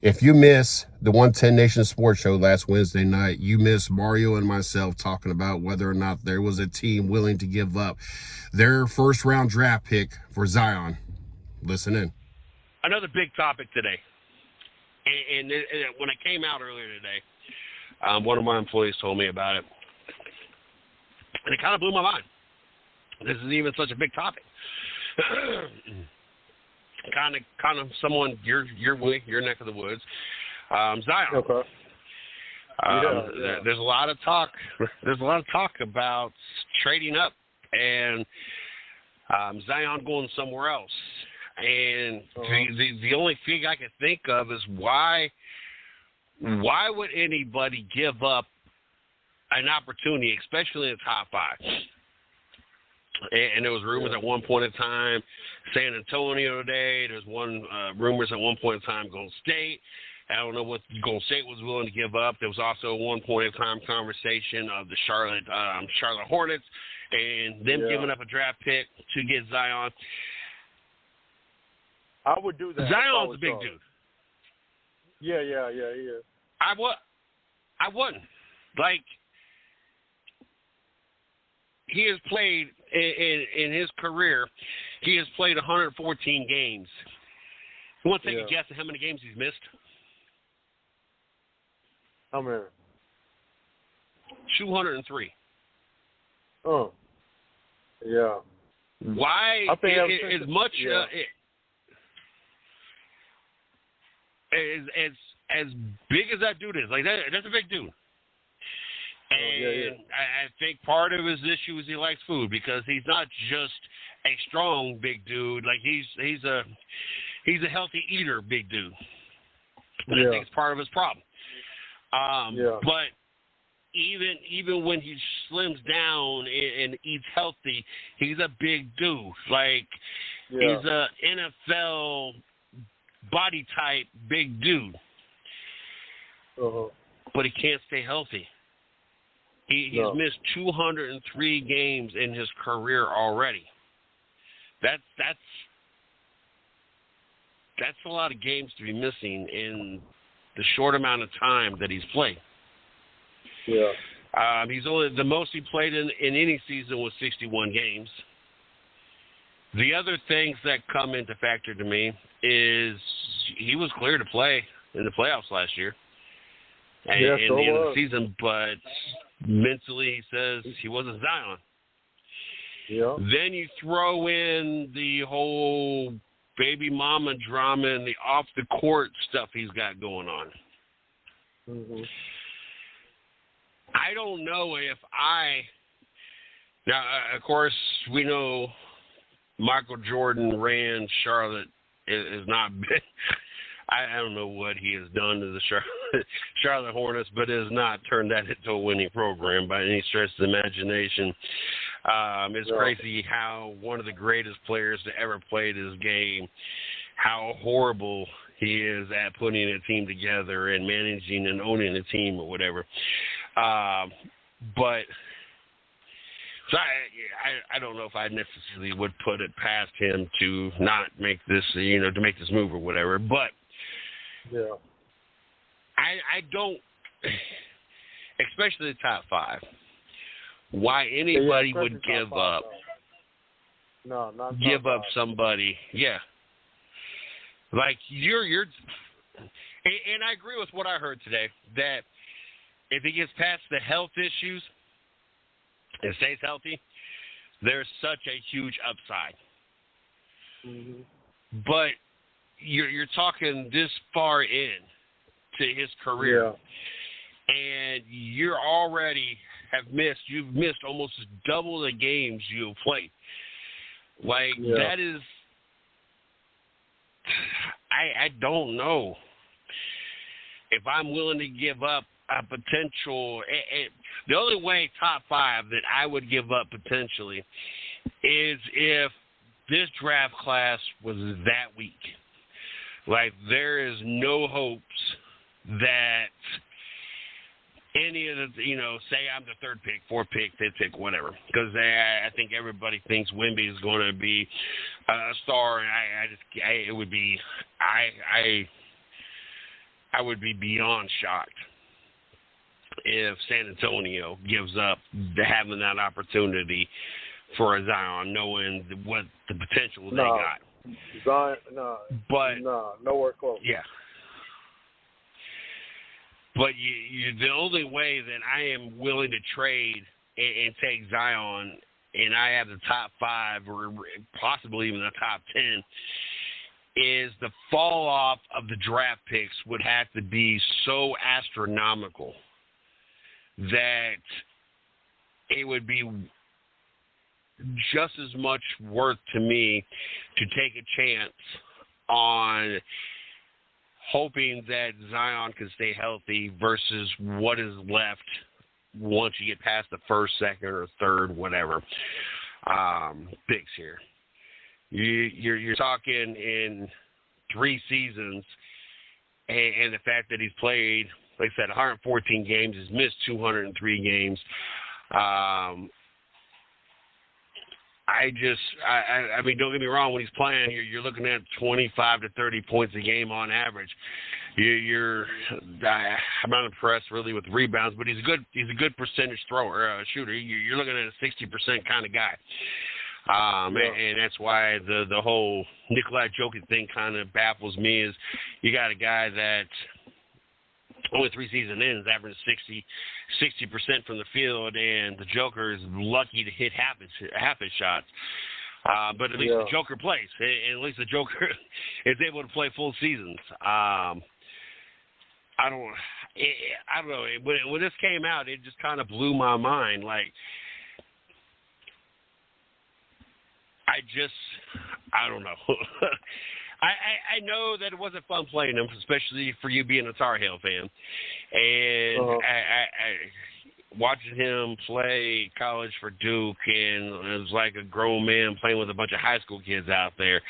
If you miss the 110 Nation Sports Show last Wednesday night, you missed Mario and myself talking about whether or not there was a team willing to give up their first-round draft pick for Zion. Listen in. Another big topic today. And when I came out earlier today, one of my employees told me about it. And it kind of blew my mind. This is even such a big topic. kind of someone your neck of the woods. Zion. Okay. There's a lot of talk. There's a lot of talk about trading up and Zion going somewhere else. And the only thing I can think of is why would anybody give up an opportunity, especially in the top five? And there was rumors at one point in time, San Antonio today. There's rumors at one point in time, Golden State. I don't know what Golden State was willing to give up. There was also one point in time conversation of the Charlotte Hornets and them giving up a draft pick to get Zion. I would do that. Zion's a big dude. Yeah. I wouldn't. Like, he has played in his career, he has played 114 games. You want to take a guess at how many games he's missed? How many? 203. Oh. Yeah. Why? I think as much as big as that dude is, like that's a big dude. And I think part of his issue is he likes food, because he's not just a strong big dude. Like he's a healthy eater big dude. And I think it's part of his problem. But even when he slims down and eats healthy, he's a big dude. Like he's a NFL body type big dude. But he can't stay healthy. He's missed 203 games in his career already. That's a lot of games to be missing in the short amount of time that he's played. He's only the most he played in any season was 61 games. The other things that come into factor to me is he was clear to play in the playoffs last year and the end of the season, but mentally he says he wasn't Zion. Then you throw in the whole baby mama drama and the off the court stuff he's got going on. I don't know if now, of course, we know Michael Jordan ran Charlotte is not big. I don't know what he has done to the Charlotte Hornets, but it has not turned that into a winning program by any stretch of the imagination. It's crazy how one of the greatest players to ever play this game, how horrible he is at putting a team together and managing and owning a team or whatever. But so I don't know if I necessarily would put it past him to not make this, to make this move or whatever. But I don't, especially the top five, why anybody would give up. Give up somebody. Like you're, and I agree with what I heard today, that if he gets past the health issues and stays healthy, there's such a huge upside. But you're talking this far in to his career, and you've missed almost double the games you've played. Like that is, I don't know if I'm willing to give up a potential. The only way top five that I would give up potentially is if this draft class was that weak. Like there is no hopes that any of the, say I'm the third pick, fourth pick, fifth pick, whatever. Because I think everybody thinks Wemby is going to be a star, and it would be I would be beyond shocked if San Antonio gives up having that opportunity for a Zion, knowing what the potential they got. Zion, but nowhere close. Yeah. But the only way that I am willing to trade and take Zion, and I have the top 5 or possibly even the top 10, is the fall off of the draft picks would have to be so astronomical that it would be just as much worth to me to take a chance on hoping that Zion can stay healthy versus what is left once you get past the first, second, or third, whatever, picks here. You're talking in 3 seasons, and the fact that he's played, like I said, 114 games, he's missed 203 games. I mean, don't get me wrong. When he's playing, you're looking at 25 to 30 points a game on average. I'm not impressed really with rebounds, but he's a good percentage thrower, shooter. You're looking at a 60% kind of guy. And that's why the whole Nikolai Jokic thing kind of baffles me. Is you got a guy that only 3 seasons in is averaging 60% from the field, and the Joker is lucky to hit half his shots. But at least the Joker plays, and at least the Joker is able to play full seasons. I don't know. When this came out, it just kind of blew my mind. Like, I don't know. I know that it wasn't fun playing him, especially for you being a Tar Heel fan. And I watching him play college for Duke, and it was like a grown man playing with a bunch of high school kids out there.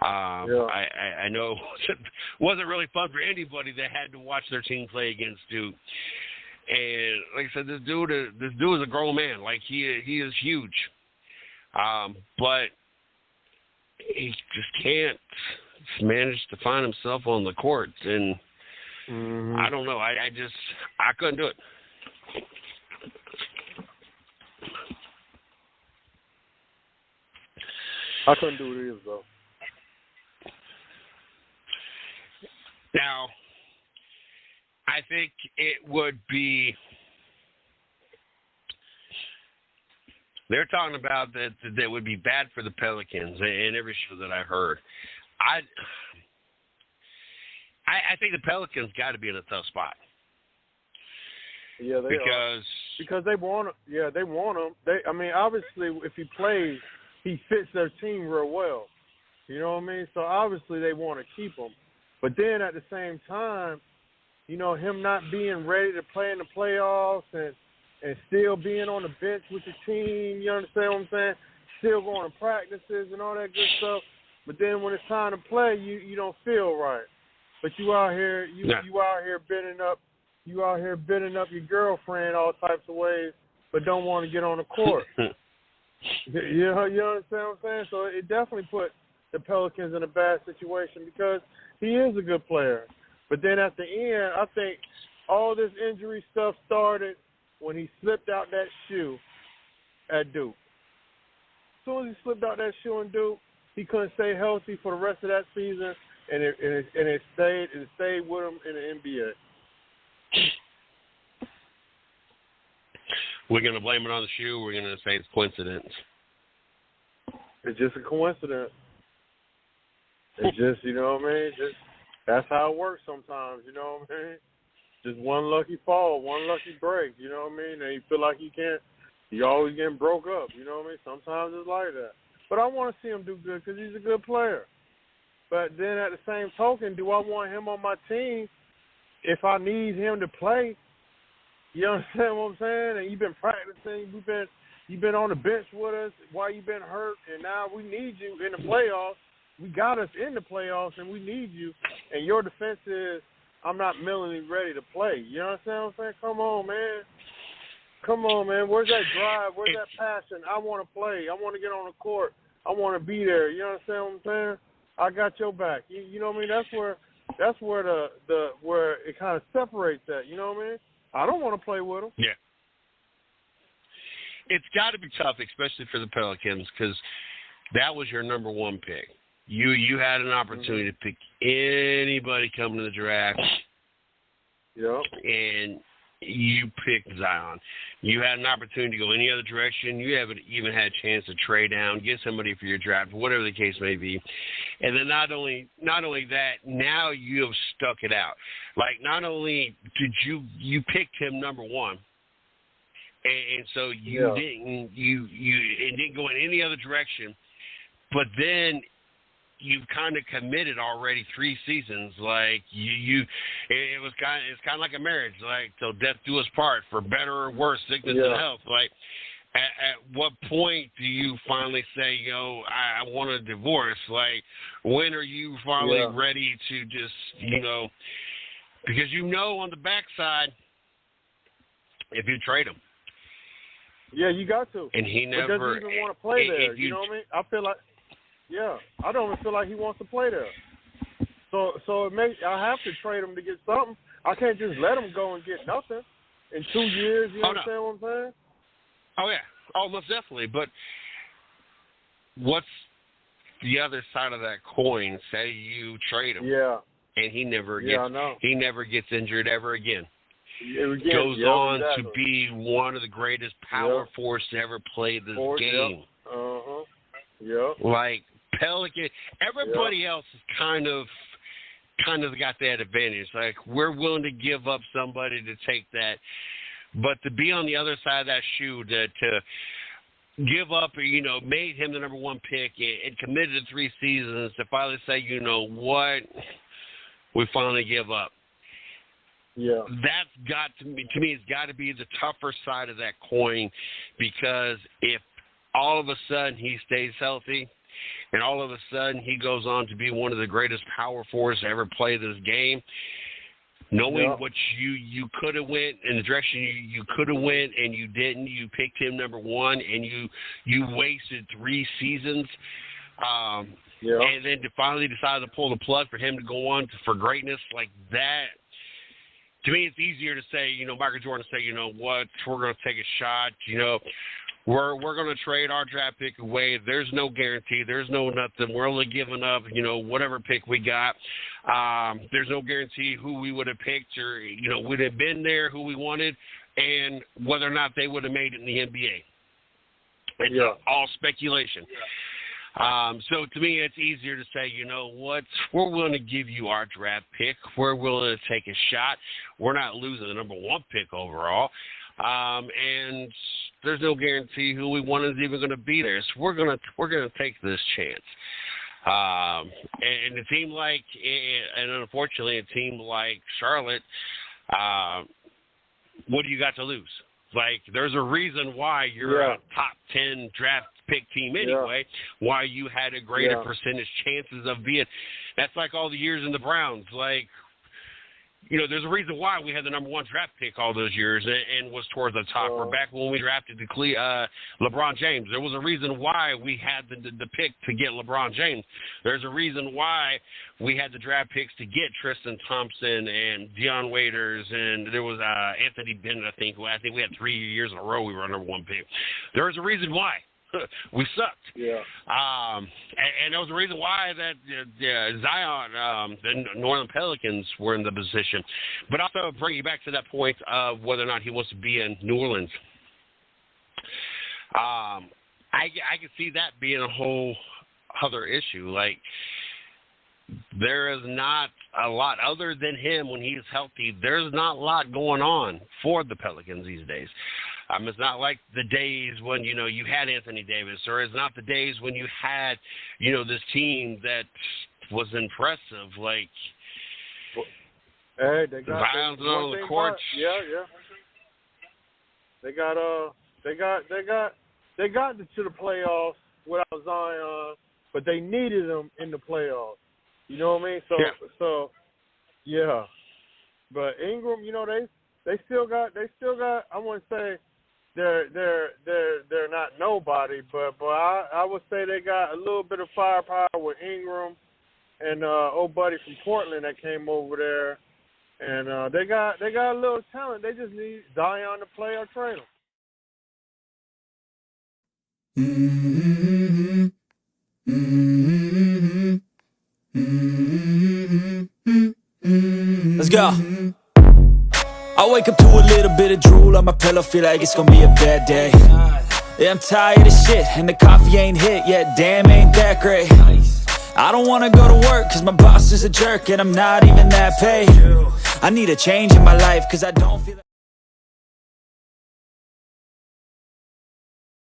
I know it wasn't really fun for anybody that had to watch their team play against Duke. And like I said, this dude is a grown man. Like, he is huge. But he just can't manage to find himself on the court, and I don't know. I couldn't do it. I couldn't do it either, though. Now, I think it would be. They're talking about that would be bad for the Pelicans in every show that I heard. I think the Pelicans got to be in a tough spot. Yeah, because they want him. Yeah, they want him. I mean, obviously, if he plays, he fits their team real well. You know what I mean? So obviously, they want to keep him. But then at the same time, you know, him not being ready to play in the playoffs and still being on the bench with the team, you understand what I'm saying? Still going to practices and all that good stuff. But then when it's time to play, you don't feel right. But you out here bidding up your girlfriend all types of ways, but don't want to get on the court. You understand what I'm saying? So it definitely put the Pelicans in a bad situation because he is a good player. But then at the end, I think all this injury stuff started when he slipped out that shoe at Duke. As soon as he slipped out that shoe in Duke, he couldn't stay healthy for the rest of that season, and it stayed with him in the NBA. We're going to blame it on the shoe. We're going to say it's coincidence. It's just a coincidence. It's just, you know what I mean? That's how it works sometimes, you know what I mean? Just one lucky fall, one lucky break, you know what I mean? And you feel like you always getting broke up, you know what I mean? Sometimes it's like that. But I want to see him do good because he's a good player. But then at the same token, do I want him on my team if I need him to play? You understand what I'm saying? And you've been practicing, you've been on the bench with us while you've been hurt, and now we need you in the playoffs. We got us in the playoffs, and we need you. And your defense is, I'm not mentally ready to play. You understand what I'm saying? Come on, man. Come on, man. Where's that drive? Where's that passion? I want to play. I want to get on the court. I want to be there. You understand what I'm saying? I got your back. You know what I mean? that's where the where it kind of separates that. You know what I mean? I don't want to play with him. Yeah. It's got to be tough, especially for the Pelicans, because that was your number one pick. You had an opportunity to pick anybody coming to the draft. Yep. And you picked Zion. You had an opportunity to go any other direction. You haven't even had a chance to trade down, get somebody for your draft, whatever the case may be. And then not only that, now you have stuck it out. Like, not only did you picked him number one, and so you didn't go in any other direction, but then you've kind of committed already 3 seasons. Like it's kind of like a marriage, like till death do us part, for better or worse, sickness and health. Like at what point do you finally say, I want a divorce? Like, when are you finally ready to just, because on the backside, if you trade him. Yeah, you got to. And he never doesn't even want to play there. You know what I mean? I feel like, I don't even feel like he wants to play there. So it makes I have to trade him to get something. I can't just let him go and get nothing in 2 years. You understand what I'm saying? Oh yeah, most definitely. But what's the other side of that coin? Say you trade him, and he never gets injured ever again. Goes on to be one of the greatest power force to ever play this game. Like Pelican, everybody else is kind of got that advantage. Like, we're willing to give up somebody to take that, but to be on the other side of that shoe, to give up, made him the number one pick and committed to 3 seasons, to finally say, what, we finally give up. Yeah, that's got to me, it's got to be the tougher side of that coin, because if all of a sudden he stays healthy and all of a sudden he goes on to be one of the greatest power forwards to ever play this game, knowing what you could have went in the direction you could have went and you didn't, you picked him number one and you wasted 3 seasons, and then to finally decide to pull the plug for him to go on for greatness like that. To me, it's easier to say, Michael Jordan say, what, we're going to take a shot, we're going to trade our draft pick away. There's no guarantee. There's no nothing. We're only giving up, whatever pick we got. There's no guarantee who we would have picked or, would have been there, who we wanted, and whether or not they would have made it in the NBA. It's all speculation. So to me, it's easier to say, what, we're willing to give you our draft pick. We're willing to take a shot. We're not losing the number one pick overall. And there's no guarantee who we want is even going to be there. So we're going to take this chance. And it seemed like, and unfortunately, a team like Charlotte, what do you got to lose? Like, there's a reason why you're a top 10 draft pick team anyway, why you had a greater percentage chances of being. That's like all the years in the Browns. Like, there's a reason why we had the number one draft pick all those years and was towards the top. Or back when we drafted LeBron James, there was a reason why we had the pick to get LeBron James. There's a reason why we had the draft picks to get Tristan Thompson and Deion Waiters, and there was Anthony Bennett. I think we had 3 years in a row we were number one pick. There was a reason why. We sucked. And there was a reason why that Zion, the New Orleans Pelicans were in the position. But also bring you back to that point of whether or not he wants to be in New Orleans. I can see that being a whole other issue. Like, there is not a lot other than him when he's healthy. There's not a lot going on for the Pelicans these days. It's not like the days when, you had Anthony Davis, or it's not the days when you had, this team that was impressive. Like, hey, they got Zion's on the court. They got to the playoffs without Zion, but they needed him in the playoffs. You know what I mean? So But Ingram, they still got. I wouldn't say they're not nobody, but I would say they got a little bit of firepower with Ingram and old buddy from Portland that came over there, and they got a little talent. They just need Zion to play or trade him. Let's go. I wake up to a little bit of drool on my pillow, feel like it's gonna be a bad day. Yeah, I'm tired of shit, and the coffee ain't hit yet, damn, ain't that great. I don't wanna go to work, cause my boss is a jerk, and I'm not even that paid. I need a change in my life, cause I don't feel